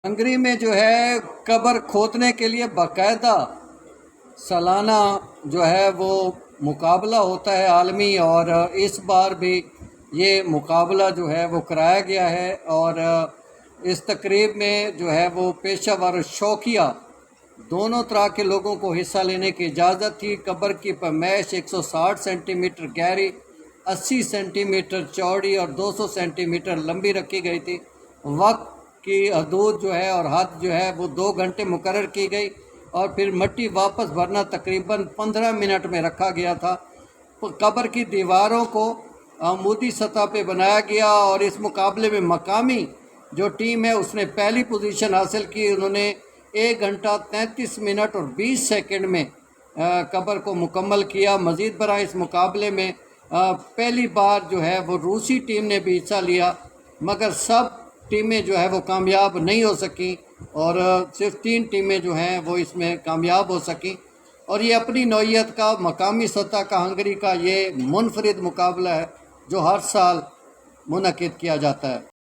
Hungary میں جو ہے قبر کھودنے کے لیے باقاعدہ سالانہ جو ہے وہ مقابلہ ہوتا ہے عالمی، اور اس بار بھی یہ مقابلہ جو ہے وہ کرایا گیا ہے، اور اس تقریب میں جو ہے وہ پیشہ ور شوقیہ دونوں طرح کے لوگوں کو حصہ لینے کی اجازت تھی۔ قبر کی پیمائش 160 سینٹی میٹر گہری، 80 سینٹی میٹر چوڑی اور 200 سینٹی میٹر لمبی رکھی گئی تھی۔ وقت کی حدود جو ہے اور حد جو ہے وہ 2 گھنٹے مقرر کی گئی، اور پھر مٹی واپس بھرنا تقریباً 15 منٹ میں رکھا گیا تھا۔ قبر کی دیواروں کو عمودی سطح پہ بنایا گیا، اور اس مقابلے میں مقامی جو ٹیم ہے اس نے پہلی پوزیشن حاصل کی۔ انہوں نے 1 گھنٹہ 33 منٹ اور 20 سیکنڈ میں قبر کو مکمل کیا۔ مزید برآں اس مقابلے میں پہلی بار جو ہے وہ روسی ٹیم نے بھی حصہ لیا، مگر سب ٹیمیں جو ہے وہ کامیاب نہیں ہو سکیں، اور صرف 3 ٹیمیں جو ہیں وہ اس میں کامیاب ہو سکیں، اور یہ اپنی نوعیت کا مقامی سطح کا ہنگری کا یہ منفرد مقابلہ ہے جو ہر سال منعقد کیا جاتا ہے۔